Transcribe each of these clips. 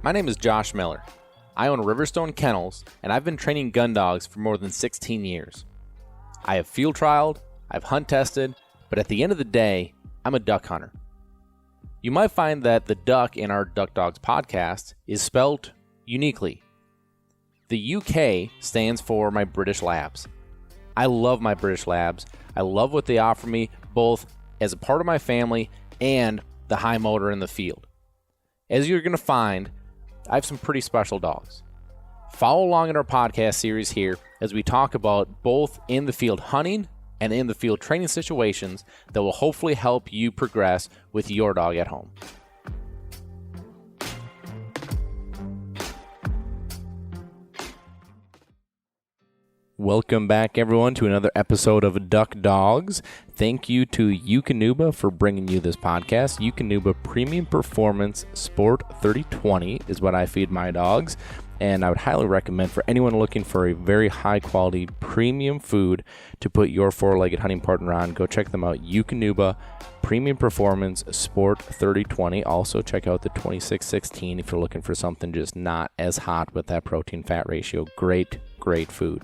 My name is Josh Miller. I own Riverstone Kennels, and I've been training gun dogs for more than 16 years. I have field trialed, I've hunt tested, but at the end of the day, I'm a duck hunter. You might find that the duck in our Duck Dogs podcast is spelled uniquely. The UK stands for my British Labs. I love my British Labs. I love what they offer me, both as a part of my family and the high motor in the field. As you're going to find, I have some pretty special dogs. Follow along in our podcast series here as we talk about both in the field hunting and in the field training situations that will hopefully help you progress with your dog at home. Welcome back, everyone, to another episode of Duck Dogs. Thank you to DUK for bringing you this podcast. DUK Premium Performance Sport 3020 is what I feed my dogs, and I would highly recommend for anyone looking for a very high-quality premium food to put your four-legged hunting partner on. Go check them out, DUK Premium Performance Sport 3020. Also, check out the 2616 if you're looking for something just not as hot with that protein-fat ratio. Great food.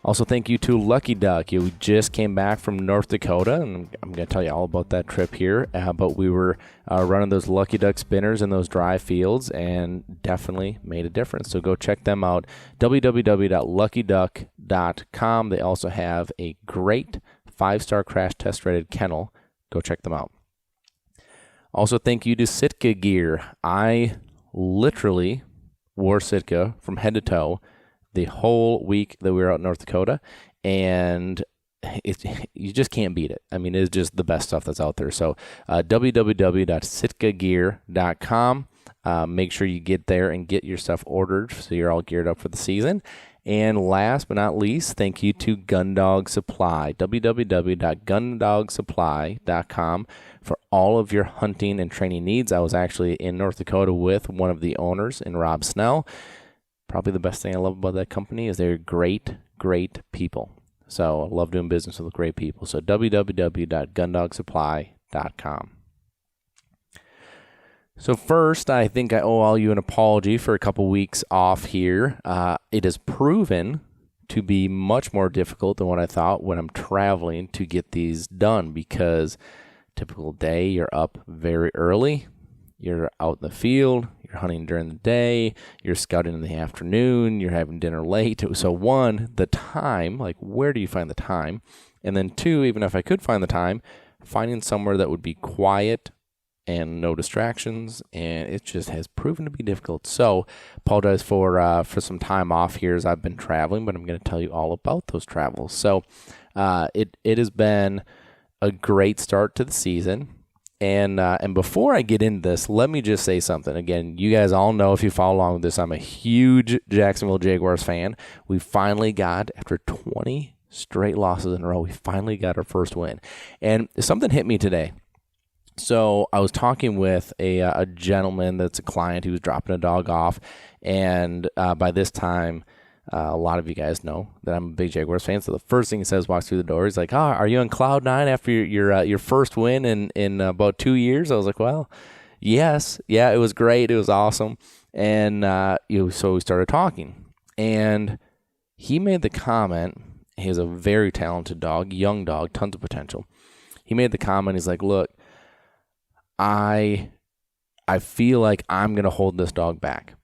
Also, thank you to Lucky Duck. We just came back from North Dakota, and I'm going to tell you all about that trip here. But we were running those Lucky Duck spinners in those dry fields, and definitely made a difference. So go check them out, www.luckyduck.com. They also have a great 5-star crash test rated kennel. Go check them out. Also, thank you to Sitka Gear. I literally wore Sitka from head to toe the whole week that we were out in North Dakota, and you just can't beat it. I mean, it's just the best stuff that's out there. So www.sitkagear.com. Make sure you get there and get your stuff ordered so you're all geared up for the season. And last but not least, thank you to Gundog Supply, www.gundogsupply.com for all of your hunting and training needs. I was actually in North Dakota with one of the owners, in Rob Snell. Probably the best thing I love about that company is they're great people. So I love doing business with great people. So www.gundogsupply.com. So first, I think I owe all you an apology for a couple weeks off here. It has proven to be much more difficult than what I thought when I'm traveling to get these done, because typical day, you're up very early. You're out in the field, you're hunting during the day, you're scouting in the afternoon, you're having dinner late. So one, the time, like where do you find the time? And then two, even if I could find the time, finding somewhere that would be quiet and no distractions, and it just has proven to be difficult. So apologize for some time off here as I've been traveling, but I'm going to tell you all about those travels. So it has been a great start to the season. And before I get into this, let me just say something. Again, you guys all know, if you follow along with this, I'm a huge Jacksonville Jaguars fan. We finally got, after 20 straight losses in a row, we finally got our first win. And something hit me today. So I was talking with a gentleman that's a client who was dropping a dog off. And by this time, a lot of you guys know that I'm a big Jaguars fan. So the first thing he says, walks through the door, he's like, are you on cloud nine after your first win in about 2 years? I was like, well, yes. Yeah, it was great. It was awesome. And so we started talking. And he made the comment, he has a very talented dog, young dog, tons of potential. He made the comment, he's like, look, I feel like I'm going to hold this dog back.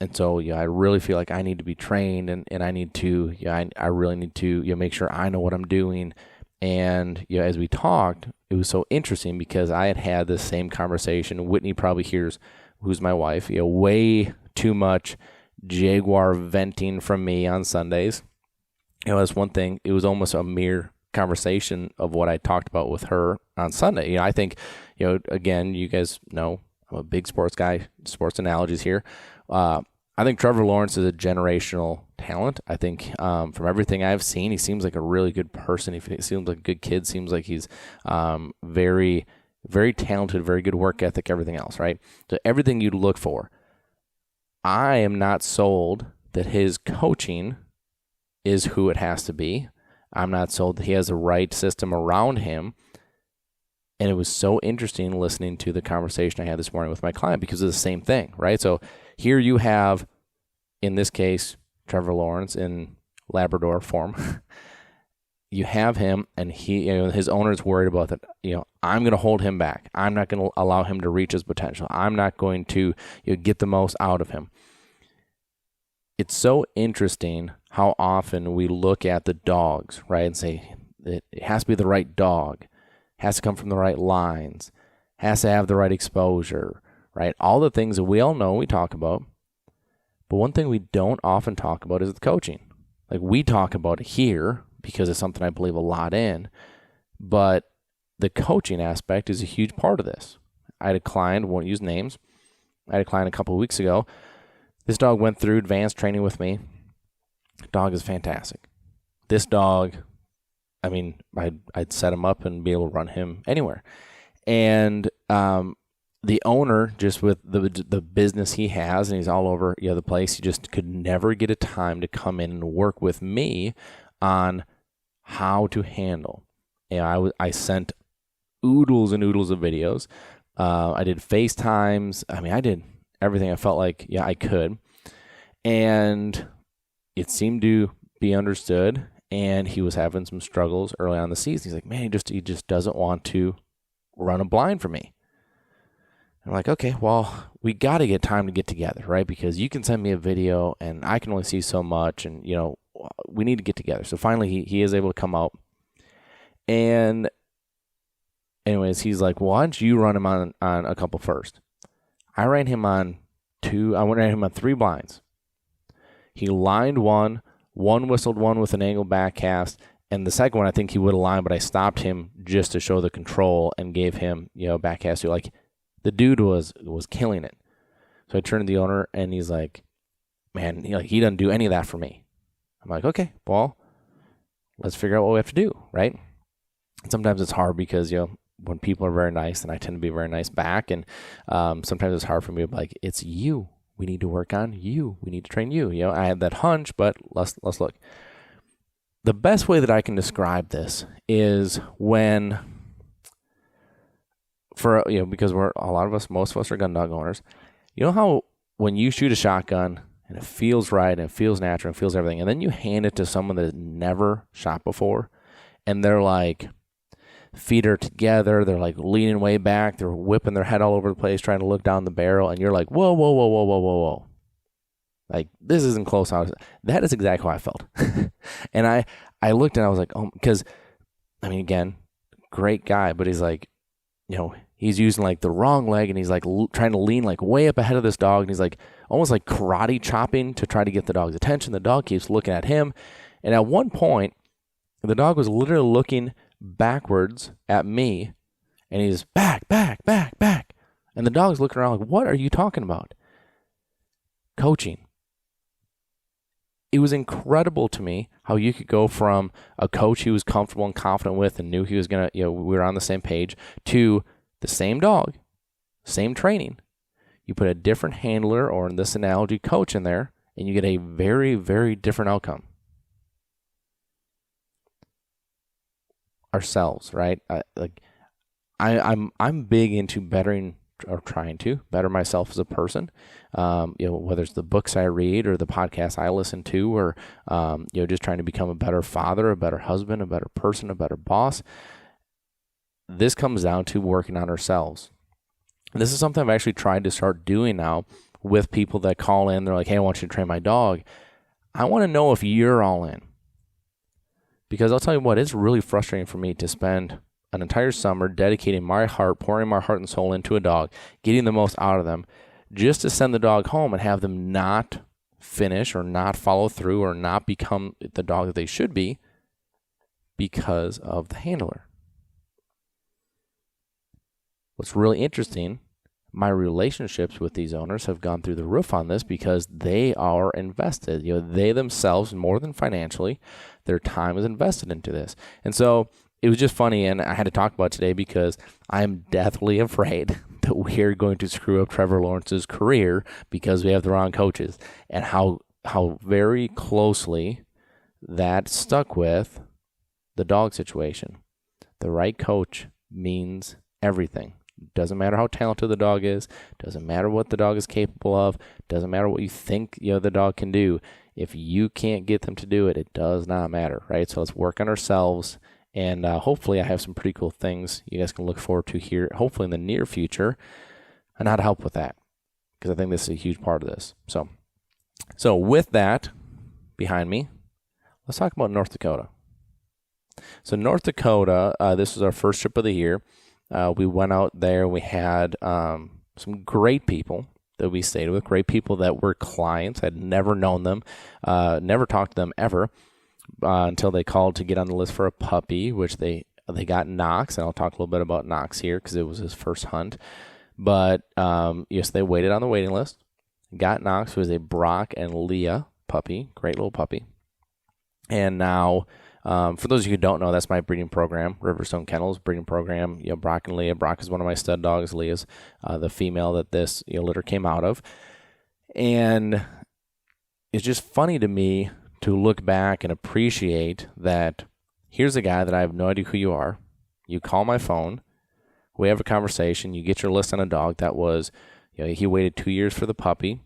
And so, I really feel like I need to be trained, and I need to, I really need to, make sure I know what I'm doing. And, as we talked, it was so interesting because I had this same conversation. Whitney probably hears, who's my wife, way too much Jaguar venting from me on Sundays. That's one thing. It was almost a mere conversation of what I talked about with her on Sunday. I think, again, you guys know I'm a big sports guy, sports analogies here. I think Trevor Lawrence is a generational talent. I think from everything I've seen, he seems like a really good person. He seems like a good kid. Seems like he's very, very talented, very good work ethic, everything else, right? So everything you'd look for. I am not sold that his coaching is who it has to be. I'm not sold that he has the right system around him. And it was so interesting listening to the conversation I had this morning with my client because of the same thing, right? So here you have, in this case, Trevor Lawrence in Labrador form. You have him, and his owner's worried about that. I'm going to hold him back. I'm not going to allow him to reach his potential. I'm not going to get the most out of him. It's so interesting how often we look at the dogs, right, and say it has to be the right dog, has to come from the right lines, has to have the right exposure, right? All the things that we all know we talk about. But one thing we don't often talk about is the coaching. Like, we talk about it here because it's something I believe a lot in, but the coaching aspect is a huge part of this. I had a client, won't use names, I had a client a couple of weeks ago. This dog went through advanced training with me. Dog is fantastic. This dog, I'd set him up and be able to run him anywhere. And the owner, just with the business he has, and he's all over the place, he just could never get a time to come in and work with me on how to handle. I sent oodles and oodles of videos. I did FaceTimes. I did everything I felt like I could. And it seemed to be understood. And he was having some struggles early on in the season. He's like, man, he just doesn't want to run a blind for me. I'm like, okay, well, we got to get time to get together, right? Because you can send me a video and I can only see so much, and, we need to get together. So finally he is able to come out. And anyways, he's like, well, why don't you run him on a couple first? I ran him on 2. I ran him on 3 blinds. He lined one whistled one with an angle back cast, and the second one I think he would have lined, but I stopped him just to show the control and gave him, back cast. Like, the dude was killing it. So I turned to the owner, and he's like, man, he doesn't do any of that for me. I'm like, okay, well, let's figure out what we have to do, right? And sometimes it's hard because, when people are very nice, and I tend to be very nice back, and sometimes it's hard for me to be like, it's you. We need to work on you. We need to train you. I had that hunch, but let's look. The best way that I can describe this is when, because most of us are gun dog owners. You know how when you shoot a shotgun and it feels right and it feels natural and feels everything, and then you hand it to someone that has never shot before, and they're like, feet are together, they're like leaning way back, they're whipping their head all over the place trying to look down the barrel, and you're like, whoa, whoa, whoa, whoa, whoa, whoa, whoa. Like, this isn't close. That is exactly how I felt. And I looked and I was like, oh, because, again, great guy, but he's like, he's using like the wrong leg, and he's like trying to lean like way up ahead of this dog, and he's like almost like karate chopping to try to get the dog's attention. The dog keeps looking at him, and at one point, the dog was literally looking backwards at me, and he's back, back, back, back. And the dog's looking around like, what are you talking about? Coaching. It was incredible to me how you could go from a coach he was comfortable and confident with and knew he was going to, we were on the same page, to the same dog, same training. You put a different handler, or in this analogy, coach in there, and you get a very, very different outcome. Ourselves, right? I'm big into bettering, or trying to better myself as a person. Whether it's the books I read or the podcasts I listen to, or just trying to become a better father, a better husband, a better person, a better boss. This comes down to working on ourselves. This is something I've actually tried to start doing now with people that call in. They're like, hey, I want you to train my dog. I want to know if you're all in. Because I'll tell you what, it's really frustrating for me to spend an entire summer dedicating my heart, pouring my heart and soul into a dog, getting the most out of them, just to send the dog home and have them not finish or not follow through or not become the dog that they should be because of the handler. What's really interesting, my relationships with these owners have gone through the roof on this because they are invested. They themselves, more than financially, their time is invested into this. And so it was just funny, and I had to talk about it today because I'm deathly afraid that we're going to screw up Trevor Lawrence's career because we have the wrong coaches, and how very closely that stuck with the dog situation. The right coach means everything. Doesn't matter how talented the dog is. Doesn't matter what the dog is capable of. Doesn't matter what you think the dog can do. If you can't get them to do it, it does not matter, right? So let's work on ourselves. And hopefully I have some pretty cool things you guys can look forward to here, hopefully in the near future, and how to help with that, because I think this is a huge part of this. So with that behind me, let's talk about North Dakota. So North Dakota, this was our first trip of the year. We went out there. We had some great people that we stayed with, great people that were clients. I'd never known them, never talked to them ever until they called to get on the list for a puppy, which they got Knox, and I'll talk a little bit about Knox here because it was his first hunt. But yes, they waited on the waiting list, got Knox, who was a Brock and Leah puppy, great little puppy. And now, for those of you who don't know, that's my breeding program, Riverstone Kennels breeding program. Brock and Leah. Brock is one of my stud dogs. Leah's the female that this litter came out of. And it's just funny to me to look back and appreciate that here's a guy that I have no idea who you are. You call my phone. We have a conversation. You get your list on a dog that was, he waited 2 years for the puppy,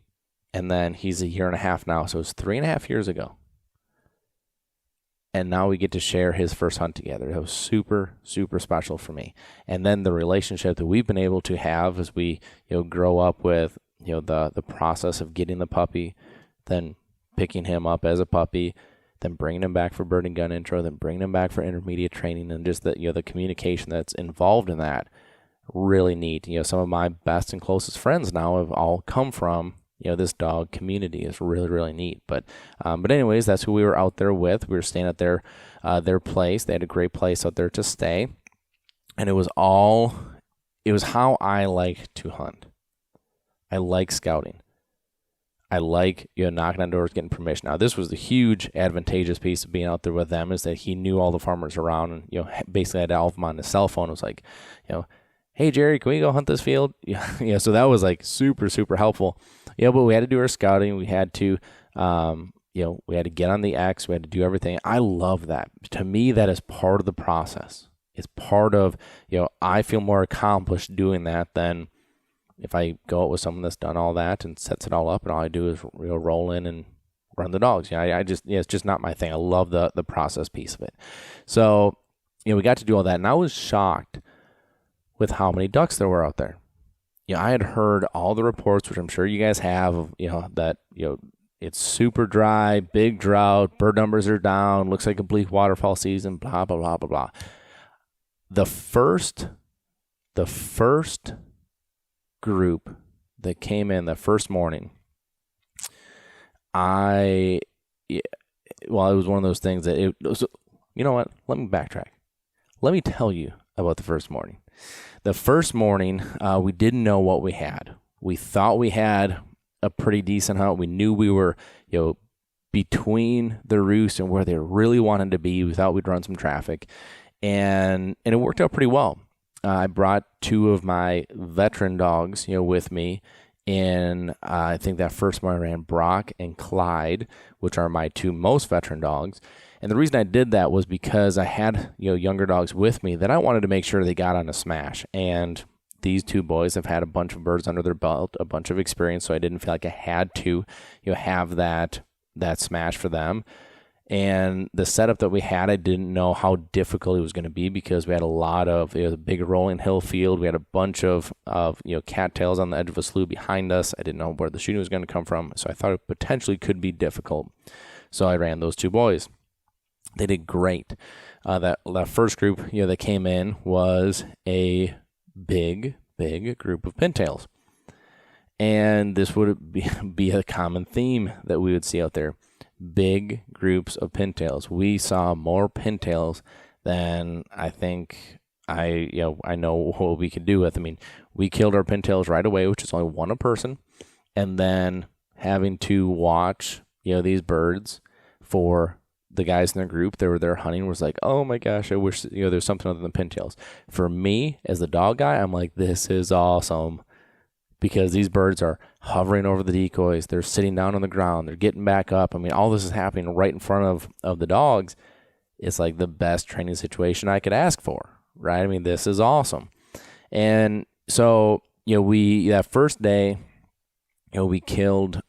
and then he's 1.5 years now. So it's 3.5 years ago. And now we get to share his first hunt together. It was super, super special for me. And then the relationship that we've been able to have as we, grow up with, the process of getting the puppy, then picking him up as a puppy, then bringing him back for bird and gun intro, then bringing him back for intermediate training, and just the communication that's involved in that, really neat. Some of my best and closest friends now have all come from this dog community. Is really, really neat. But anyways, that's who we were out there with. We were staying at their place. They had a great place out there to stay, and it was how I like to hunt. I like scouting. I like knocking on doors, getting permission. Now, this was the huge advantageous piece of being out there with them, is that he knew all the farmers around, and basically had all of them on his cell phone. It was like, hey Jerry, can we go hunt this field? Yeah. So that was like super, super helpful. But we had to do our scouting. We had to, we had to get on the X. We had to do everything. I love that. To me, that is part of the process. It's part of, I feel more accomplished doing that than if I go out with someone that's done all that and sets it all up, and all I do is roll in and run the dogs. It's just not my thing. I love the process piece of it. So, we got to do all that, and I was shocked with how many ducks there were out there. I had heard all the reports, which I'm sure you guys have, of, that, it's super dry, big drought, bird numbers are down, looks like a bleak waterfall season, blah, blah, blah, blah, blah. The first group that came in the first morning, it was one of those things that it was, you know what? Let me backtrack. Let me tell you about the first morning. The first morning, we didn't know what we had. We thought we had a pretty decent hunt. We knew we were, between the roost and where they really wanted to be. We thought we'd run some traffic, and it worked out pretty well. I brought 2 of my veteran dogs, with me. And I think that first morning I ran Brock and Clyde, which are my 2 most veteran dogs. And the reason I did that was because I had, younger dogs with me that I wanted to make sure they got on a smash. And these 2 boys have had a bunch of birds under their belt, a bunch of experience, so I didn't feel like I had to, have that smash for them. And the setup that we had, I didn't know how difficult it was going to be, because we had a lot of, a big rolling hill field. We had a bunch of cattails on the edge of a slough behind us. I didn't know where the shooting was going to come from, so I thought it potentially could be difficult. So I ran those 2 boys. They did great. That first group, that came in was a big group of pintails. And this would be a common theme that we would see out there. Big groups of pintails. We saw more pintails than I think I know what we could do with. I mean, we killed our pintails right away, which is only 1 a person. And then having to watch, these birds for the guys in their group that were there hunting was like, oh my gosh, I wish, there's something other than pintails. For me, as the dog guy, I'm like, this is awesome, because these birds are hovering over the decoys. They're sitting down on the ground. They're getting back up. I mean, all this is happening right in front of the dogs. It's like the best training situation I could ask for, right? I mean, this is awesome. And so, that first day, we killed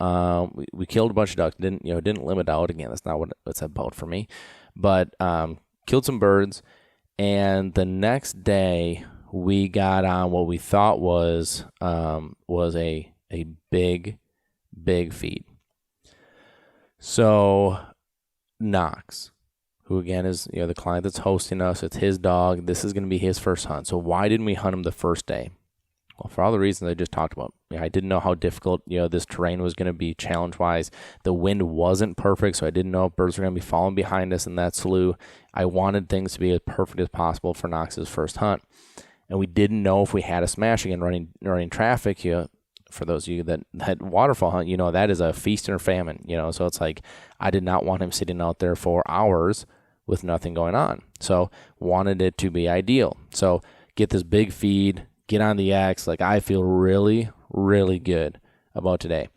we killed a bunch of ducks. Didn't limit out. Again, that's not what it's about for me. But killed some birds, and the next day we got on what we thought was a big feed. So Knox, who again is the client that's hosting us, it's his dog. This is going to be his first hunt. So why didn't we hunt him the first day? Well, for all the reasons I just talked about. I didn't know how difficult this terrain was going to be challenge-wise. The wind wasn't perfect, so I didn't know if birds were going to be falling behind us in that slough. I wanted things to be as perfect as possible for Knox's first hunt. And we didn't know if we had a smash again running traffic. For those of you that waterfowl hunt, that is a feast or famine. So it's like I did not want him sitting out there for hours with nothing going on. So wanted it to be ideal. So get this big feed, get on the X. Like I feel really, really good about today.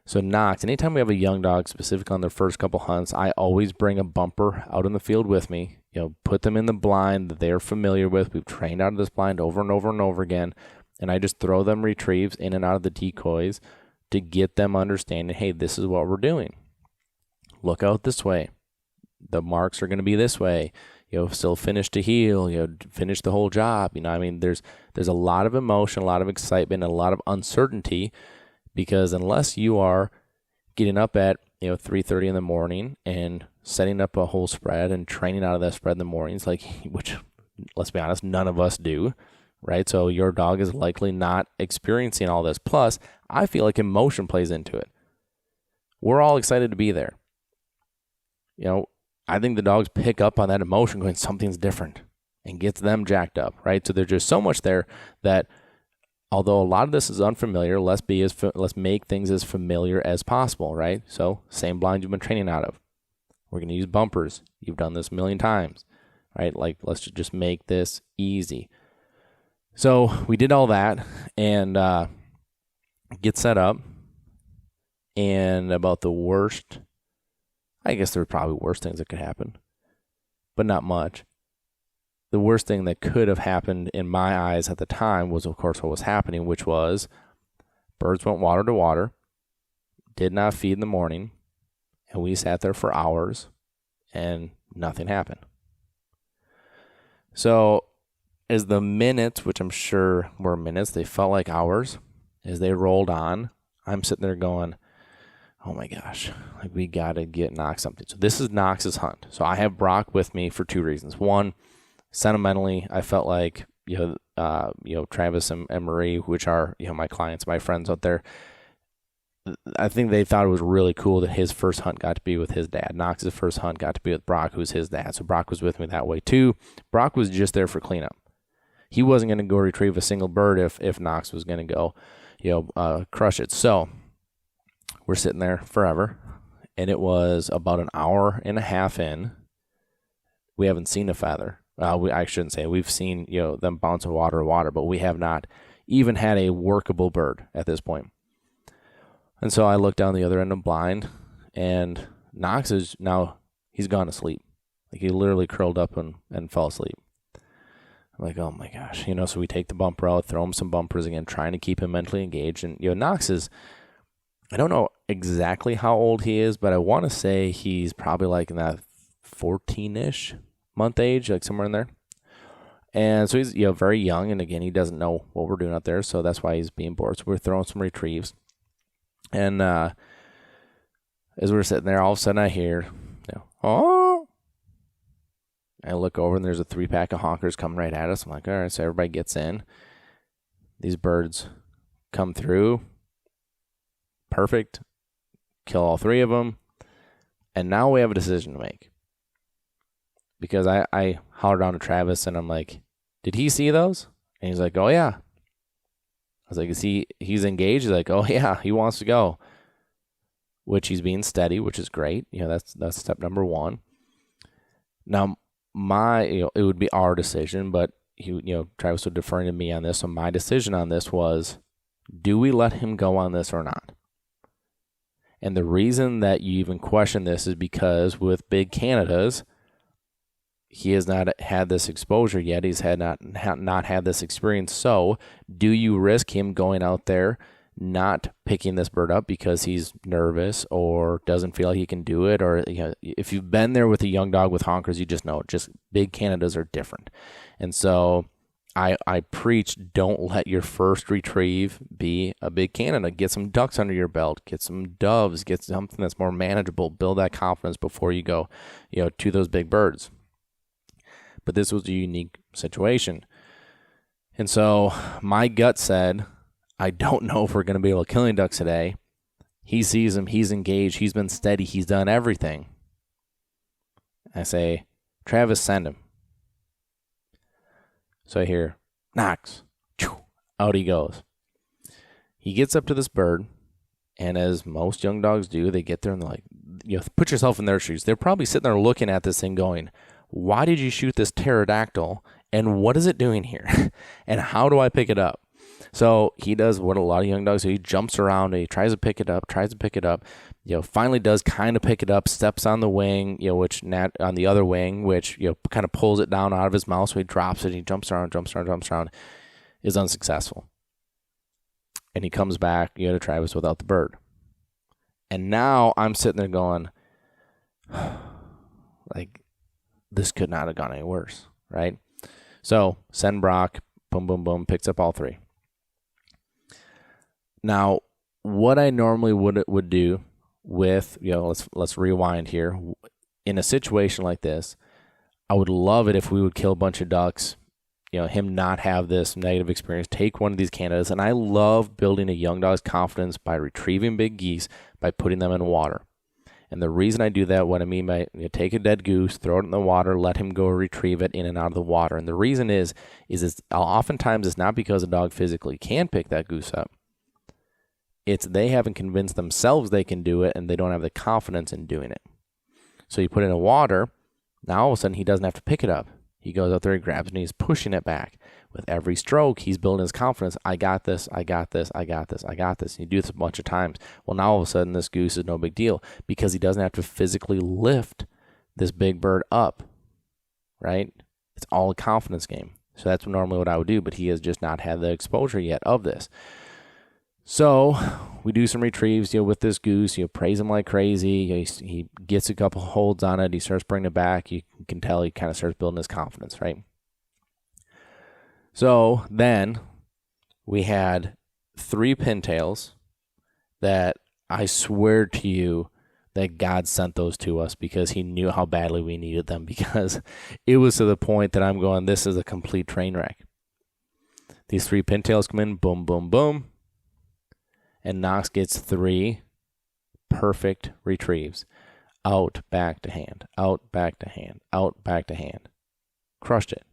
So Knox, anytime we have a young dog specific on their first couple hunts, I always bring a bumper out in the field with me. Put them in the blind that they're familiar with. We've trained out of this blind over and over and over again. And I just throw them retrieves in and out of the decoys to get them understanding, hey, this is what we're doing. Look out this way. The marks are going to be this way. Still finish to heel, finish the whole job. There's a lot of emotion, a lot of excitement, and a lot of uncertainty, because unless you are getting up at 3:30 in the morning and setting up a whole spread and training out of that spread in the mornings, which let's be honest, none of us do. Right? So your dog is likely not experiencing all this. Plus, I feel like emotion plays into it. We're all excited to be there. I think the dogs pick up on that emotion going, something's different, and gets them jacked up, right? So there's just so much there that although a lot of this is unfamiliar, let's make things as familiar as possible, right? So same blind you've been training out of. We're going to use bumpers. You've done this a million times, right? Let's just make this easy. So we did all that and get set up, and about the worst, I guess there were probably worse things that could happen, but not much. The worst thing that could have happened in my eyes at the time was, of course, what was happening, which was birds went water to water, did not feed in the morning, and we sat there for hours, and nothing happened. So as the minutes, which I'm sure were minutes, they felt like hours, as they rolled on, I'm sitting there going, oh my gosh, we got to get Knox something. So this is Knox's hunt. So I have Brock with me for two reasons. One, sentimentally, I felt like, Travis and Marie, which are, my clients, my friends out there, I think they thought it was really cool that his first hunt got to be with his dad. Knox's first hunt got to be with Brock, who's his dad. So Brock was with me that way too. Brock was just there for cleanup. He wasn't going to go retrieve a single bird if Knox was going to go, crush it. So we're sitting there forever, and it was about an hour and a half in. We haven't seen a feather. I shouldn't say we've seen them bounce of water, but we have not even had a workable bird at this point. And so I look down the other end of blind, and Knox is now, he's gone to sleep. He literally curled up and fell asleep. I'm like, oh my gosh, so we take the bumper out, throw him some bumpers again, trying to keep him mentally engaged. And, Knox is, I don't know exactly how old he is, but I want to say he's probably like in that 14-ish month age, like somewhere in there. And so he's, very young. And again, he doesn't know what we're doing out there. So that's why he's being bored. So we're throwing some retrieves. And as we're sitting there, all of a sudden I hear, oh. I look over and there's a 3-pack of honkers coming right at us. I'm like, all right, so everybody gets in. These birds come through. Perfect. Kill all 3 of them. And now we have a decision to make. Because I hollered down to Travis and I'm like, did he see those? And he's like, oh yeah. I was like, he's engaged? He's like, oh yeah, he wants to go. Which he's being steady, which is great. That's step number 1. Now, it would be our decision, but Travis was deferring to me on this. So my decision on this was, do we let him go on this or not? And the reason that you even question this is because with big Canadas, he has not had this exposure yet. He's not had this experience. So do you risk him going out there not picking this bird up because he's nervous or doesn't feel like he can do it? Or, if you've been there with a young dog with honkers, you just know just big Canadas are different. And so I preach, don't let your first retrieve be a big Canada. Get some ducks under your belt, get some doves, get something that's more manageable, build that confidence before you go, to those big birds. But this was a unique situation. And so my gut said, I don't know if we're going to be able to kill any ducks today. He sees him, he's engaged, he's been steady, he's done everything. I say, Travis, send him. So I hear, Knox, out he goes. He gets up to this bird, and as most young dogs do, they get there and they're like, put yourself in their shoes. They're probably sitting there looking at this thing going, why did you shoot this pterodactyl, and what is it doing here? And how do I pick it up? So he does what a lot of young dogs do. He jumps around and he tries to pick it up, finally does kind of pick it up, steps on the wing, which on the other wing, which, kind of pulls it down out of his mouth. So he drops it. He jumps around, is unsuccessful. And he comes back, to Travis without the bird. And now I'm sitting there going, this could not have gone any worse, right? So send Brock, boom, boom, boom, picks up all three. Now, what I normally would do with, let's rewind here. In a situation like this, I would love it if we would kill a bunch of ducks, him not have this negative experience, take one of these Canadas. And I love building a young dog's confidence by retrieving big geese, by putting them in water. And the reason I do that, what I mean by take a dead goose, throw it in the water, let him go retrieve it in and out of the water. And the reason is oftentimes it's not because a dog physically can pick that goose up. It's they haven't convinced themselves they can do it, and they don't have the confidence in doing it. So you put it in water, now all of a sudden he doesn't have to pick it up. He goes out there, he grabs it, and he's pushing it back. With every stroke, he's building his confidence. I got this, I got this, I got this, I got this. And you do this a bunch of times. Well, now all of a sudden this goose is no big deal because he doesn't have to physically lift this big bird up, right? It's all a confidence game. So that's normally what I would do, but he has just not had the exposure yet of this. So we do some retrieves, with this goose, praise him like crazy. He gets a couple holds on it. He starts bringing it back. You can tell he kind of starts building his confidence, right? So then we had 3 pintails that I swear to you that God sent those to us because he knew how badly we needed them, because it was to the point that I'm going, this is a complete train wreck. These 3 pintails come in, boom, boom, boom. And Knox gets 3 perfect retrieves. Out, back to hand, out, back to hand, out, back to hand. Crushed it.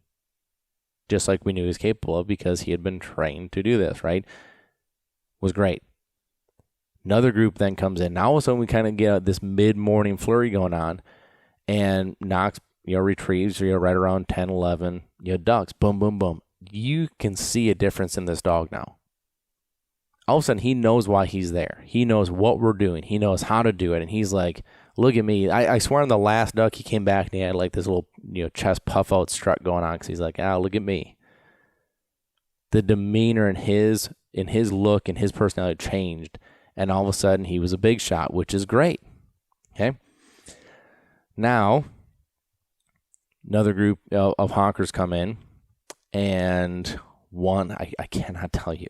Just like we knew he was capable of because he had been trained to do this, right? Was great. Another group then comes in. Now all of a sudden we kind of get this mid-morning flurry going on. And Knox, retrieves, right around 10, 11, ducks. Boom, boom, boom. You can see a difference in this dog now. All of a sudden, he knows why he's there. He knows what we're doing. He knows how to do it. And he's like, look at me. I swear on the last duck, he came back and he had like this little, chest puff out strut going on because he's like, look at me. The demeanor in his look and his personality changed. And all of a sudden, he was a big shot, which is great. Okay. Now, another group of honkers come in. And one, I cannot tell you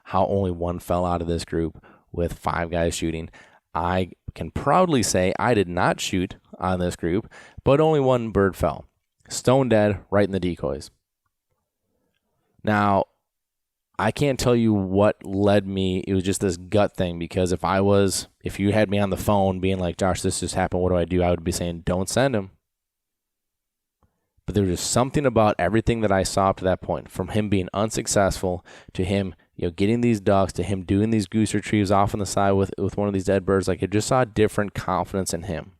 how only one fell out of this group with 5 guys shooting. I can proudly say I did not shoot on this group, but only one bird fell. Stone dead right in the decoys. Now, I can't tell you what led me. It was just this gut thing, because if you had me on the phone being like, Josh, this just happened, what do? I would be saying, don't send him. But there was just something about everything that I saw up to that point, from him being unsuccessful to him, getting these ducks, to him doing these goose retrieves off on the side with one of these dead birds. Like, I just saw a different confidence in him.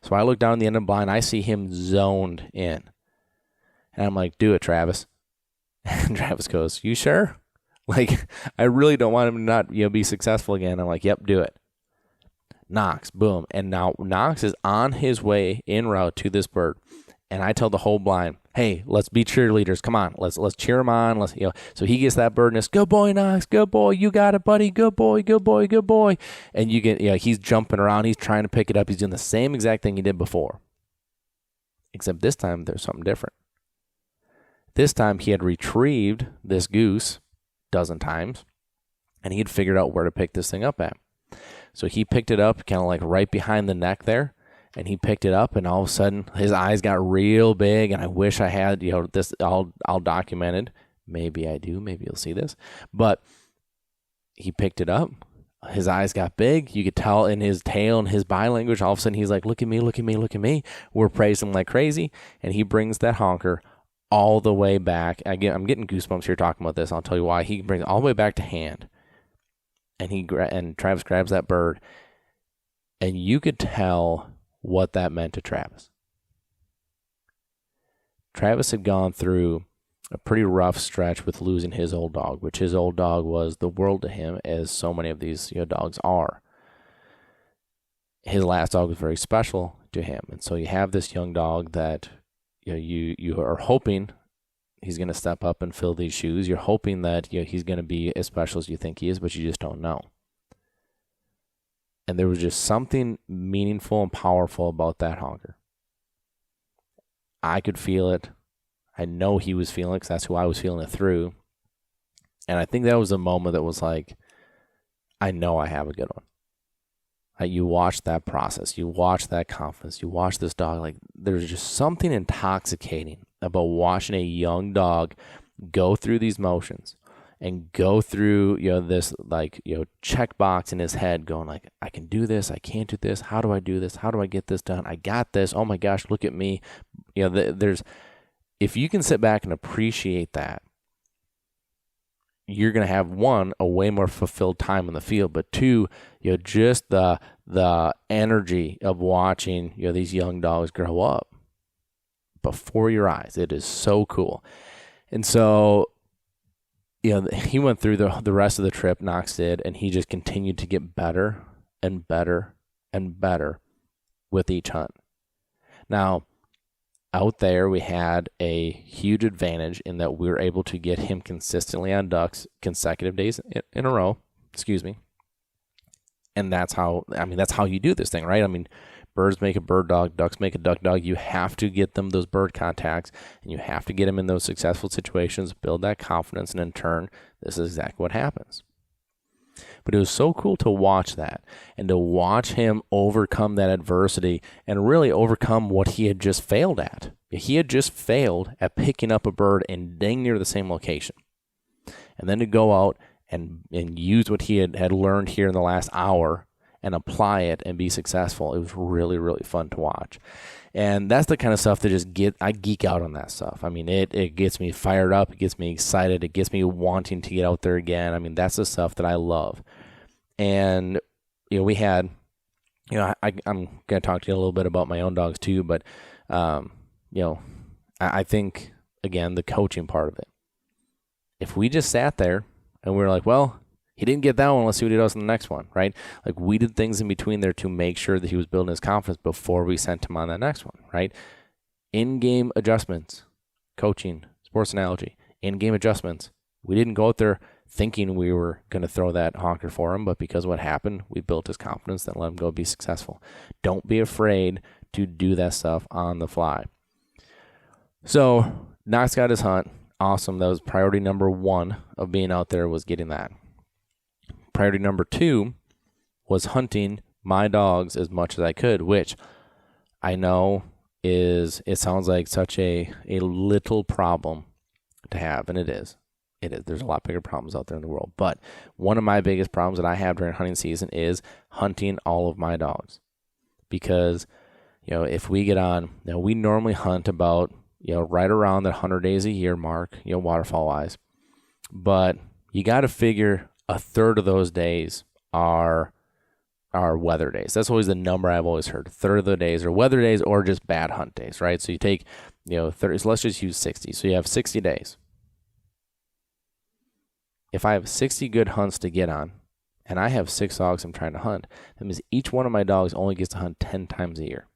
So I look down at the end of the blind, I see him zoned in. And I'm like, do it, Travis. And Travis goes, you sure? Like, I really don't want him to not, be successful again. I'm like, yep, do it. Knox, boom. And now Knox is on his way en route to this bird. And I tell the whole blind, hey, let's be cheerleaders. Come on, let's cheer him on. So he gets that bird and it's, good boy, Knox, good boy, you got it, buddy, good boy, good boy, good boy. And he's jumping around, he's trying to pick it up, he's doing the same exact thing he did before. Except this time there's something different. This time he had retrieved this goose a dozen times, and he had figured out where to pick this thing up at. So he picked it up kind of like right behind the neck there. And he picked it up, and all of a sudden, his eyes got real big. And I wish I had, this all documented. Maybe I do. Maybe you'll see this. But he picked it up. His eyes got big. You could tell in his tail and his body language. All of a sudden, he's like, "Look at me! Look at me! Look at me!" We're praising him like crazy, and he brings that honker all the way back. Again, I'm getting goosebumps here talking about this. I'll tell you why. He brings it all the way back to hand, and Travis grabs that bird, and you could tell what that meant to Travis. Travis had gone through a pretty rough stretch with losing his old dog, which his old dog was the world to him, as so many of these dogs are. His last dog was very special to him, and so you have this young dog that you are hoping he's going to step up and fill these shoes. You're hoping that he's going to be as special as you think he is, but you just don't know. And there was just something meaningful and powerful about that honker. I could feel it. I know he was feeling it because that's who I was feeling it through. And I think that was a moment that was like, I know I have a good one. You watch that process. You watch that confidence. You watch this dog. Like, there's just something intoxicating about watching a young dog go through these motions and go through, this checkbox in his head going like, I can do this, I can't do this, how do I do this, how do I get this done, I got this, oh my gosh, look at me. If you can sit back and appreciate that, you're going to have, one, a way more fulfilled time in the field, but two, just the energy of watching, these young dogs grow up before your eyes. It is so cool. And so, he went through the rest of the trip, Knox did, and he just continued to get better and better and better with each hunt. Now, out there, we had a huge advantage in that we were able to get him consistently on ducks consecutive days in a row, and that's how you do this thing, right? I mean, birds make a bird dog, ducks make a duck dog. You have to get them those bird contacts, and you have to get them in those successful situations, build that confidence, and in turn, this is exactly what happens. But it was so cool to watch that and to watch him overcome that adversity and really overcome what he had just failed at. He had just failed at picking up a bird in dang near the same location. And then to go out and use what he had learned here in the last hour and apply it and be successful. It was really, really fun to watch. And that's the kind of stuff that I geek out on that stuff. I mean, it gets me fired up. It gets me excited. It gets me wanting to get out there again. I mean, that's the stuff that I love. And, we had, I'm going to talk to you a little bit about my own dogs too, but, I think, again, the coaching part of it. If we just sat there and we were like, well, he didn't get that one, let's see what he does in the next one, right? Like, we did things in between there to make sure that he was building his confidence before we sent him on that next one, right? In-game adjustments, coaching, sports analogy, in-game adjustments. We didn't go out there thinking we were going to throw that honker for him, but because what happened, we built his confidence and let him go be successful. Don't be afraid to do that stuff on the fly. So, Knox got his hunt. Awesome. That was priority number one of being out there, was getting that. Priority number two was hunting my dogs as much as I could, which I know it sounds like such a little problem to have, and it is. It is. There's a lot bigger problems out there in the world. But one of my biggest problems that I have during hunting season is hunting all of my dogs. Because, if we get on, we normally hunt about, right around that 100 days a year mark, waterfall wise. But you got to figure a third of those days are weather days. That's always the number I've always heard. A third of the days are weather days or just bad hunt days, right? So you take, 30, so let's just use 60. So you have 60 days. If I have 60 good hunts to get on, and I have 6 dogs I'm trying to hunt, that means each one of my dogs only gets to hunt 10 times a year.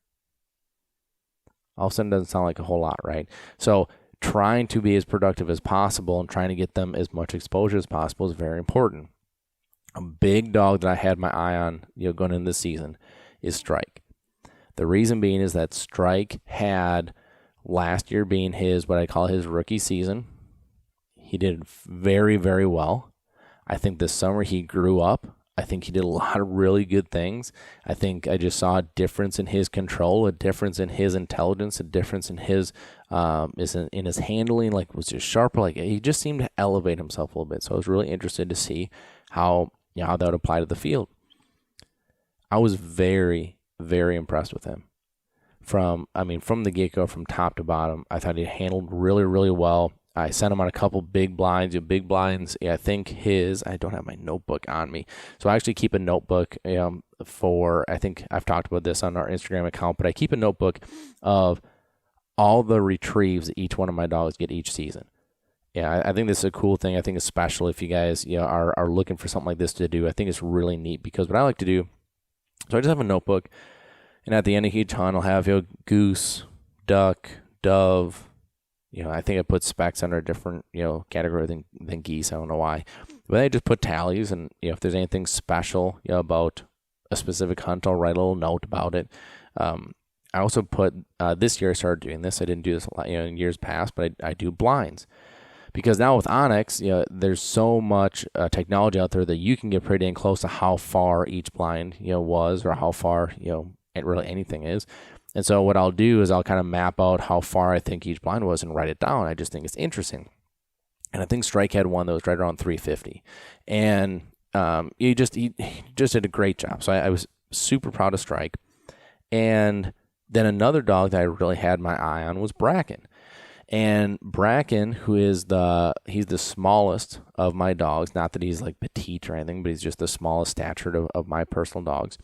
All of a sudden doesn't sound like a whole lot, right? So trying to be as productive as possible and trying to get them as much exposure as possible is very important. A big dog that I had my eye on, going into this season is Strike. The reason being is that Strike had last year being what I call his rookie season. He did very, very well. I think this summer he grew up. I think he did a lot of really good things. I think I just saw a difference in his control, a difference in his intelligence, a difference in his in his handling. Like, was just sharper. Like, he just seemed to elevate himself a little bit. So I was really interested to see how that would apply to the field. I was very, very impressed with him. From the get-go, from top to bottom, I thought he handled really, really well. I sent him on a couple big blinds. Big blinds, I think I don't have my notebook on me. So I actually keep a notebook I think I've talked about this on our Instagram account, but I keep a notebook of all the retrieves that each one of my dogs get each season. Yeah, I think this is a cool thing. I think it's special if you guys are looking for something like this to do. I think it's really neat because what I like to do, so I just have a notebook, and at the end of each hunt, I'll have goose, duck, dove. I think I put specs under a different, category than geese. I don't know why. But I just put tallies, and, if there's anything special, about a specific hunt, I'll write a little note about it. I also put, this year I started doing this. I didn't do this a lot, in years past, but I do blinds. Because now with Onyx, there's so much technology out there that you can get pretty dang close to how far each blind, was, or how far, really anything is. And so what I'll do is I'll kind of map out how far I think each blind was and write it down. I just think it's interesting. And I think Strike had one that was right around 350. And he just did a great job. So I was super proud of Strike. And then another dog that I really had my eye on was Bracken. And Bracken, who is he's the smallest of my dogs. Not that he's like petite or anything, but he's just the smallest stature of my personal dogs.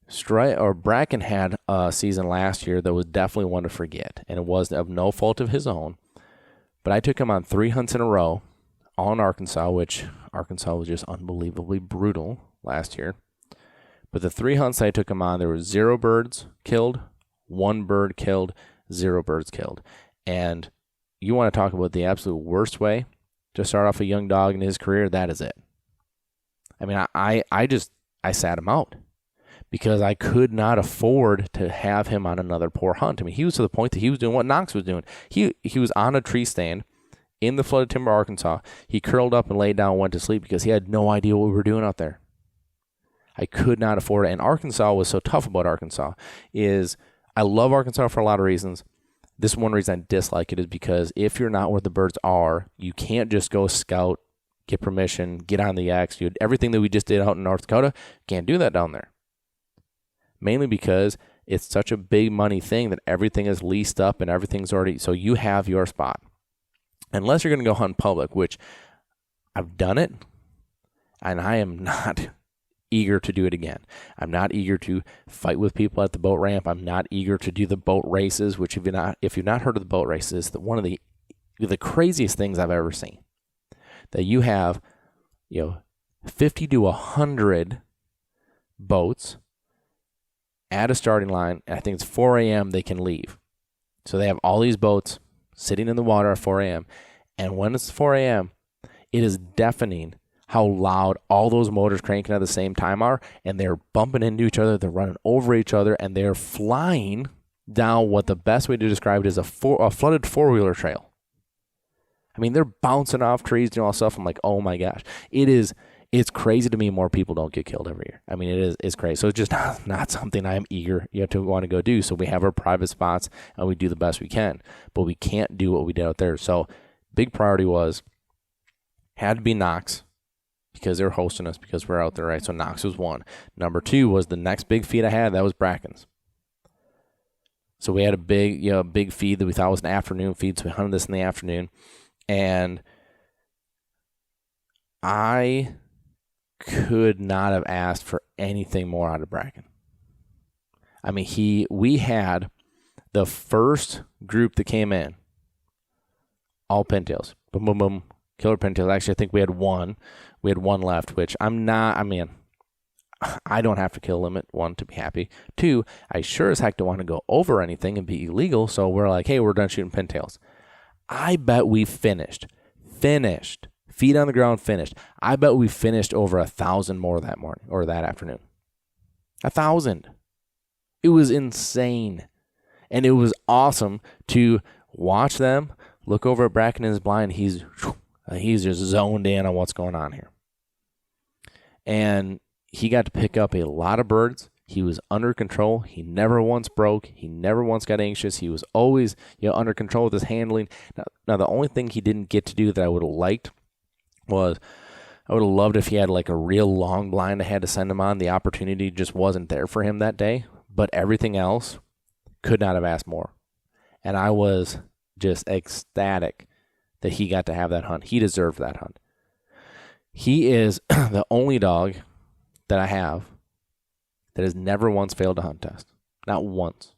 Bracken had a season last year that was definitely one to forget, and it was of no fault of his own. But I took him on 3 hunts in a row, all in Arkansas, which Arkansas was just unbelievably brutal last year. But the 3 hunts I took him on, there were 0 birds killed, 1 bird killed, 0 birds killed. And you want to talk about the absolute worst way to start off a young dog in his career, that is it. I mean, I sat him out, because I could not afford to have him on another poor hunt. I mean, he was to the point that he was doing what Knox was doing. He was on a tree stand in the flooded timber, Arkansas. He curled up and laid down and went to sleep because he had no idea what we were doing out there. I could not afford it. And Arkansas was so tough about Arkansas is I love Arkansas for a lot of reasons. This one reason I dislike it is because if you're not where the birds are, you can't just go scout, get permission, get on the X. Everything that we just did out in North Dakota, can't do that down there. Mainly because it's such a big money thing that everything is leased up and everything's already, so you have your spot. Unless you're going to go hunt public, which I've done it, and I am not eager to do it again. I'm not eager to fight with people at the boat ramp. I'm not eager to do the boat races, which if you've not heard of the boat races, one of the craziest things I've ever seen. That you have, 50 to 100 boats at a starting line. I think it's 4 a.m. they can leave. So they have all these boats sitting in the water at 4 a.m. And when it's 4 a.m., it is deafening how loud all those motors cranking at the same time are. And they're bumping into each other. They're running over each other. And they're flying down what the best way to describe it is a flooded four-wheeler trail. I mean, they're bouncing off trees, doing all this stuff. I'm like, oh my gosh. It's crazy to me more people don't get killed every year. I mean, it's crazy. So it's just not something I'm eager to want to go do. So we have our private spots and we do the best we can. But we can't do what we did out there. So big priority had to be Knox because they're hosting us because we're out there, right? So Knox was one. Number 2 was the next big feed I had. That was Bracken's. So we had a big feed that we thought was an afternoon feed. So we hunted this in the afternoon. And I could not have asked for anything more out of Bracken. I mean, we had the first group that came in, all pintails. Boom, boom, boom, killer pintails. Actually, I think we had one. We had one left, which I don't have to kill limit, one, to be happy. Two, I sure as heck don't want to go over anything and be illegal. So we're like, hey, we're done shooting pintails. I bet we finished, feet on the ground, finished. I bet we finished over 1,000 more that morning or that afternoon. 1,000. It was insane. And it was awesome to watch them look over at Bracken in his blind. He's just zoned in on what's going on here. And he got to pick up a lot of birds. He was under control. He never once broke. He never once got anxious. He was always, under control with his handling. Now, the only thing he didn't get to do that I would have liked was I would have loved if he had like a real long blind I had to send him on. The opportunity just wasn't there for him that day. But everything else, could not have asked more. And I was just ecstatic that he got to have that hunt. He deserved that hunt. He is the only dog that I have that has never once failed a hunt test. Not once.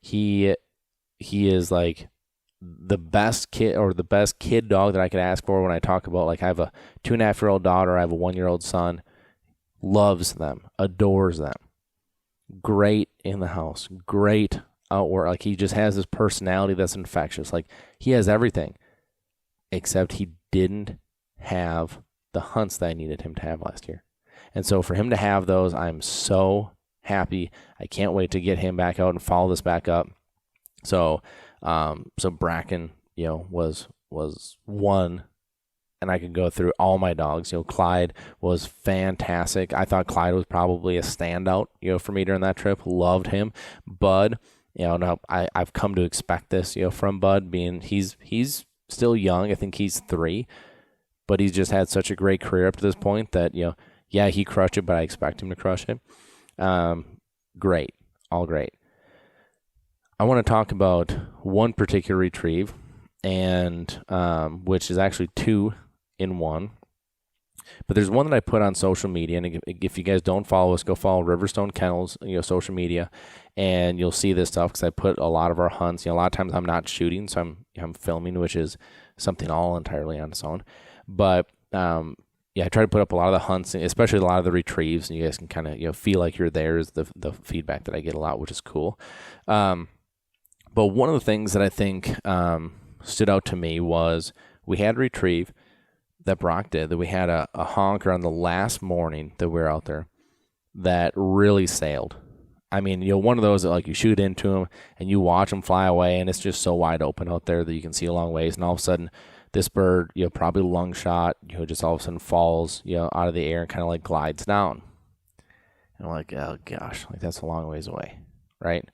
He is like the best kid or the best kid dog that I could ask for when I talk about, like, I have a 2.5-year-old daughter, I have a 1-year-old son, loves them, adores them. Great in the house, great outward. Like, he just has this personality that's infectious. Like, he has everything, except he didn't have the hunts that I needed him to have last year. And so for him to have those, I'm so happy. I can't wait to get him back out and follow this back up. So Bracken, was one, and I could go through all my dogs. Clyde was fantastic. I thought Clyde was probably a standout, for me during that trip. Loved him. Bud, now I've come to expect this, from Bud, being he's still young. I think he's 3, but he's just had such a great career up to this point that, yeah, he crushed it, but I expect him to crush it. Great. All great. I want to talk about one particular retrieve, and which is actually 2 in 1. But there's one that I put on social media, and if you guys don't follow us, go follow Riverstone Kennels, social media, and you'll see this stuff because I put a lot of our hunts. A lot of times I'm not shooting, so I'm filming, which is something all entirely on its own. But I try to put up a lot of the hunts, especially a lot of the retrieves, and you guys can kind of feel like you're there. Is the feedback that I get a lot, which is cool. But one of the things that I think stood out to me was we had a retrieve that Brock did, that we had a honker on the last morning that we were out there that really sailed. I mean, one of those that, like, you shoot into them and you watch them fly away, and it's just so wide open out there that you can see a long ways, and all of a sudden this bird, probably lung shot, just all of a sudden falls, out of the air and kind of like glides down. And I'm like, oh gosh, like, that's a long ways away, right?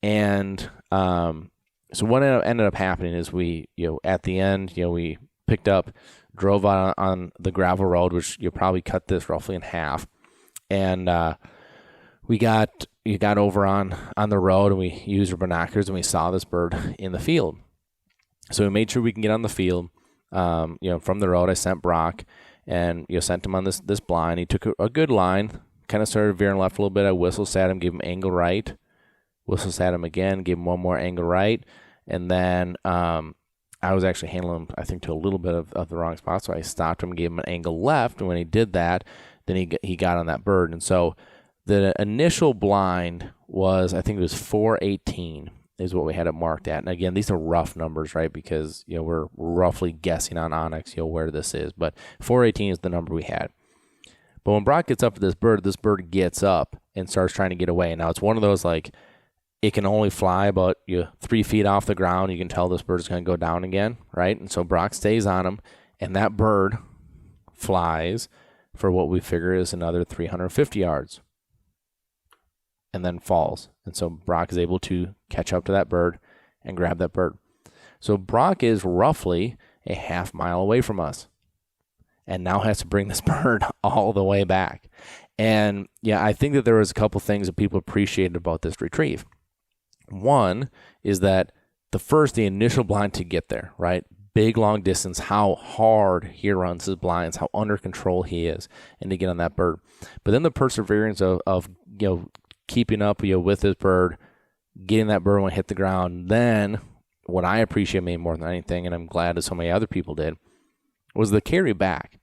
And so what ended up happening is we, at the end, we picked up, drove on the gravel road, which you probably cut this roughly in half, and we got over on the road, and we used our binoculars, and we saw this bird in the field. So we made sure we can get on the field. From the road, I sent Brock, and sent him on this blind. He took a good line, kind of started veering left a little bit. I whistle sat him, gave him angle right. Whistle sat him again, gave him one more angle right, and then I was actually handling him, I think, to a little bit of the wrong spot. So I stopped him, gave him an angle left, and when he did that, then he got on that bird. And so the initial blind was, I think it was 418 is what we had it marked at. And again, these are rough numbers, right? Because we're roughly guessing on Onyx, where this is. But 418 is the number we had. But when Brock gets up to this bird gets up and starts trying to get away. Now it's one of those, like, it can only fly about 3 feet off the ground. You can tell this bird is going to go down again, right? And so Brock stays on him, and that bird flies for what we figure is another 350 yards, and then falls. And so Brock is able to catch up to that bird and grab that bird. So Brock is roughly a half mile away from us, and now has to bring this bird all the way back. And yeah, I think that there was a couple things that people appreciated about this retrieve. One is that the initial blind to get there, right? Big, long distance, how hard he runs his blinds, how under control he is, and to get on that bird. But then the perseverance of keeping up with this bird, getting that bird when it hit the ground. Then what I appreciate maybe more than anything, and I'm glad that so many other people did, was the carry back.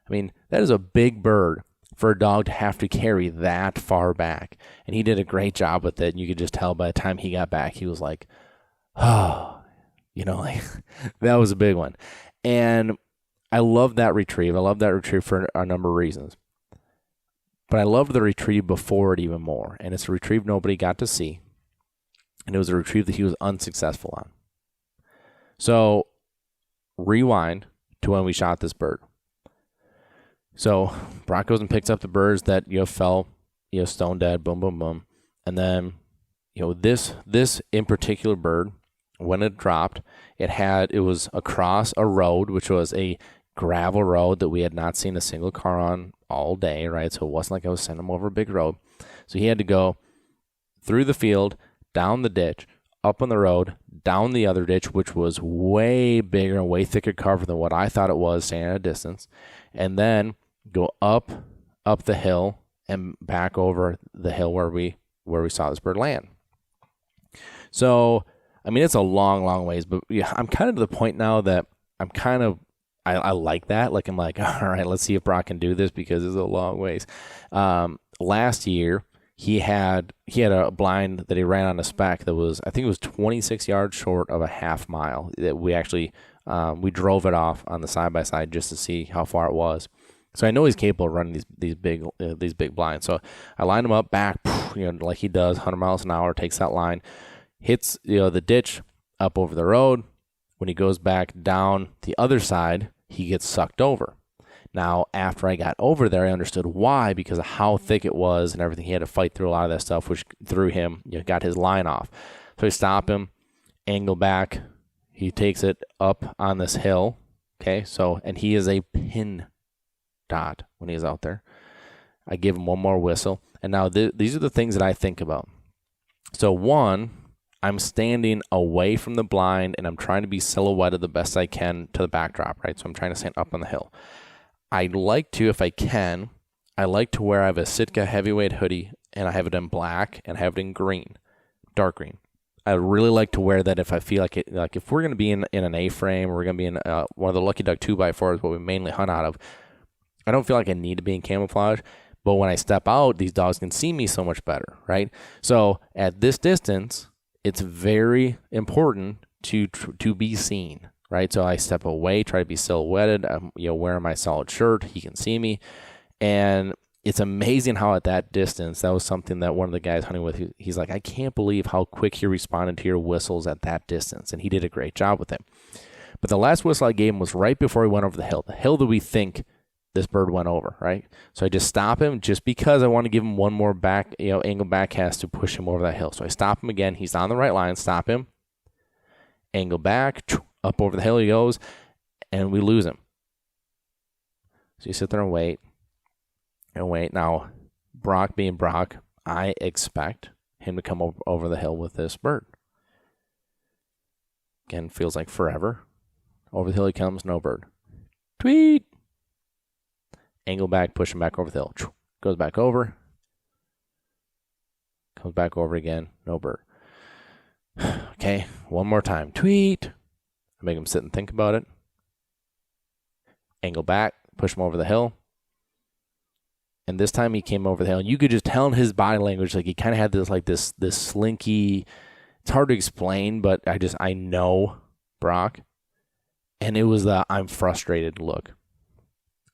I mean, that is a big bird for a dog to have to carry that far back. And he did a great job with it. And you could just tell by the time he got back, he was like, oh, like that was a big one. And I love that retrieve. I love that retrieve for a number of reasons. But I love the retrieve before it even more. And it's a retrieve nobody got to see. And it was a retrieve that he was unsuccessful on. So rewind to when we shot this bird. So Brock goes and picks up the birds that fell stone dead, boom, boom, boom. And then this in particular bird, when it dropped, it was across a road, which was a gravel road that we had not seen a single car on all day, right? So it wasn't like I was sending him over a big road. So he had to go through the field, down the ditch, up on the road, down the other ditch, which was way bigger and way thicker cover than what I thought it was, staying at a distance, and then go up the hill and back over the hill where we saw this bird land. So, I mean, it's a long, long ways, but yeah, I'm kind of to the point now that I like that. Like, I'm like, all right, let's see if Brock can do this because it's a long ways. Last year, he had a blind that he ran on a spec that was, I think it was 26 yards short of a half mile. That we actually, we drove it off on the side-by-side just to see how far it was. So I know he's capable of running these big blinds. So I lined him up back, like he does, 100 miles an hour, takes that line, hits the ditch up over the road. When he goes back down the other side, he gets sucked over. Now, after I got over there, I understood why, because of how thick it was and everything. He had to fight through a lot of that stuff, which threw him, got his line off. So I stop him, angle back. He takes it up on this hill. Okay, and he is a pin dot when he's out there. I give him one more whistle. And now these are the things that I think about. So one, I'm standing away from the blind and I'm trying to be silhouetted the best I can to the backdrop, right? So I'm trying to stand up on the hill. I like to, if I can, wear, I have a Sitka heavyweight hoodie and I have it in black and I have it in green, dark green. I really like to wear that if I feel like it, like if we're going to be in an A-frame or we're going to be in one of the Lucky Duck 2x4s, what we mainly hunt out of, I don't feel like I need to be in camouflage. But when I step out, these dogs can see me so much better, right? So at this distance, it's very important to be seen, right? So I step away, try to be silhouetted. I'm wearing my solid shirt. He can see me. And it's amazing how at that distance, that was something that one of the guys hunting with, he's like, I can't believe how quick he responded to your whistles at that distance. And he did a great job with it. But the last whistle I gave him was right before he went over the hill that we think this bird went over, right? So I just stop him just because I want to give him one more back, angle back cast to push him over that hill. So I stop him again. He's on the right line. Stop him. Angle back. Up over the hill he goes. And we lose him. So you sit there and wait. And wait. Now, Brock being Brock, I expect him to come over the hill with this bird. Again, feels like forever. Over the hill he comes. No bird. Tweet. Angle back, push him back over the hill. Goes back over. Comes back over again. No bird. Okay, one more time. Tweet. I make him sit and think about it. Angle back, push him over the hill. And this time he came over the hill. And you could just tell in his body language, like he kind of had this slinky. It's hard to explain, but I know Brock. And it was the I'm frustrated look.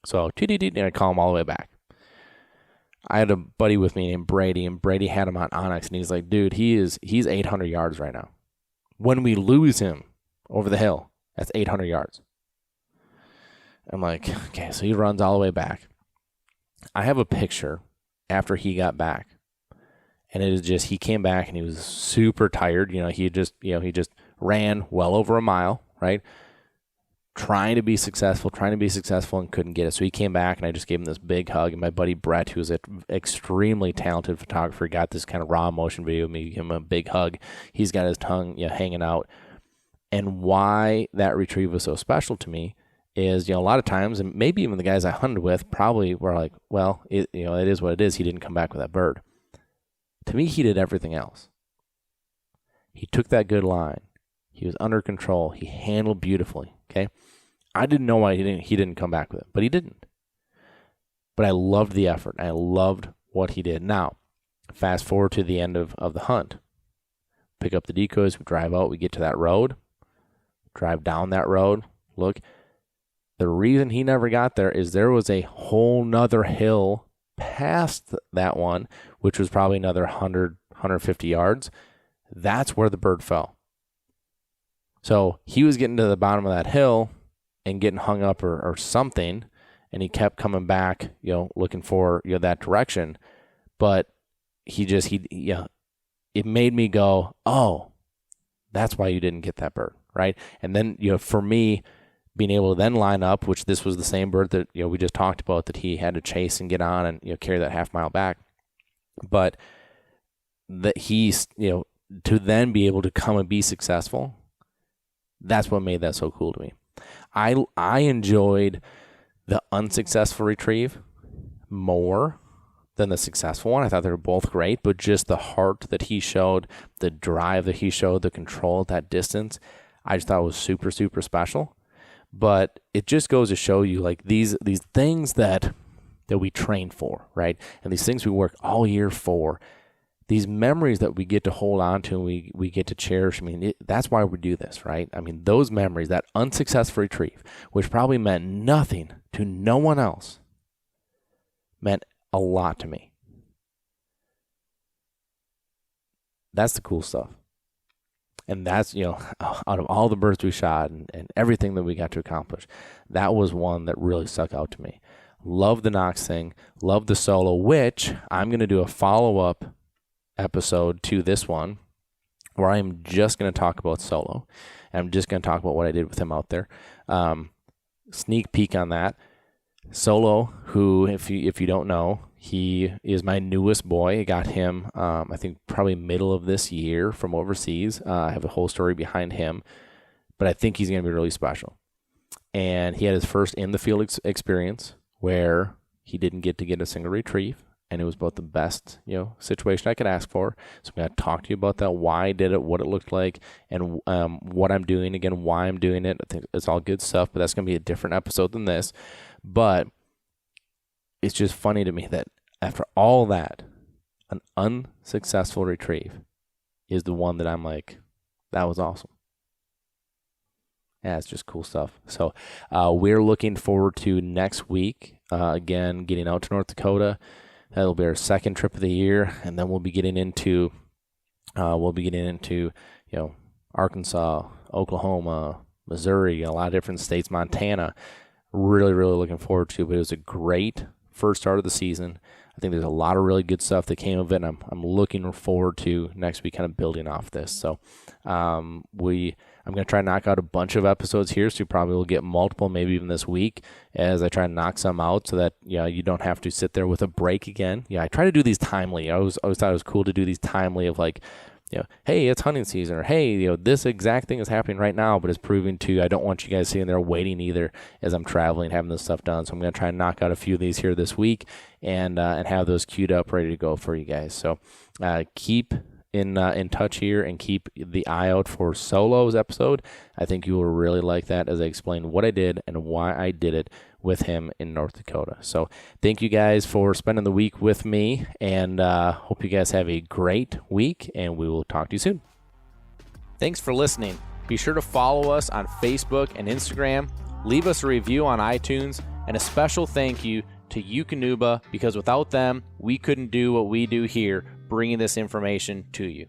So, and I call him all the way back. I had a buddy with me named Brady, and Brady had him on Onyx, and he's like, dude, he's 800 yards right now. When we lose him over the hill, that's 800 yards. I'm like, okay, so he runs all the way back. I have a picture after he got back, and it is just, he came back, and he was super tired. He just ran well over a mile, right? Trying to be successful and couldn't get it. So he came back and I just gave him this big hug. And my buddy Brett, who's an extremely talented photographer, got this kind of raw emotion video of me, give him a big hug. He's got his tongue hanging out. And why that retrieve was so special to me is, a lot of times, and maybe even the guys I hunted with probably were like, well, it is what it is. He didn't come back with that bird. To me, he did everything else. He took that good line. He was under control. He handled beautifully. Okay. I didn't know why he didn't come back with it, but he didn't. but I loved the effort. I loved what he did. Now, fast forward to the end of the hunt. Pick up the decoys, we drive out, we get to that road, drive down that road. Look, the reason he never got there is there was a whole nother hill past that one, which was probably another 100, 150 yards. That's where the bird fell. So he was getting to the bottom of that hill and getting hung up or something, and he kept coming back, looking for that direction. But it made me go, oh, that's why you didn't get that bird, right? And then for me, being able to then line up, which this was the same bird that we just talked about that he had to chase and get on and carry that half mile back, but that he's to then be able to come and be successful. That's what made that so cool to me. I enjoyed the unsuccessful retrieve more than the successful one. I thought they were both great, but just the heart that he showed, the drive that he showed, the control at that distance, I just thought was super, super special. But it just goes to show you like these things that we train for, right? And these things we work all year for, these memories that we get to hold on to and we get to cherish. I mean, that's why we do this, right? I mean, those memories, that unsuccessful retrieve, which probably meant nothing to no one else, meant a lot to me. That's the cool stuff. And that's, out of all the birds we shot and everything that we got to accomplish, that was one that really stuck out to me. Love the Knox thing. Love the solo, which I'm going to do a follow-up episode to this one where I'm just going to talk about solo. And I'm just going to talk about what I did with him out there. Sneak peek on that. Solo, who, if you don't know, he is my newest boy. I got him, I think, probably middle of this year from overseas. I have a whole story behind him, but I think he's going to be really special. And he had his first in-the-field experience where he didn't get a single retrieve, and it was about the best, situation I could ask for. So I'm going to talk to you about that, why I did it, what it looked like, and what I'm doing, again, why I'm doing it. I think it's all good stuff, but that's going to be a different episode than this. But it's just funny to me that after all that, an unsuccessful retrieve is the one that I'm like, that was awesome. Yeah, it's just cool stuff. So we're looking forward to next week, again, getting out to North Dakota. That'll be our second trip of the year, and then we'll be getting into Arkansas, Oklahoma, Missouri, a lot of different states, Montana. Really, really looking forward to it. But it was a great first start of the season. I think there's a lot of really good stuff that came of it, and I'm looking forward to next week kind of building off this. So I'm going to try to knock out a bunch of episodes here, so you probably will get multiple, maybe even this week, as I try to knock some out so that you don't have to sit there with a break again. I try to do these timely. I always thought it was cool to do these timely of like, hey, it's hunting season, or hey, this exact thing is happening right now, but it's proving I don't want you guys sitting there waiting either as I'm traveling, having this stuff done. So I'm going to try and knock out a few of these here this week and have those queued up, ready to go for you guys. So keep in touch here and keep the eye out for Solo's episode. I think you will really like that as I explain what I did and why I did it with him in North Dakota. So thank you guys for spending the week with me, and hope you guys have a great week, and we will talk to you soon. Thanks for listening. Be sure to follow us on Facebook and Instagram. Leave us a review on iTunes, and a special thank you to DUK, because without them, we couldn't do what we do here, bringing this information to you.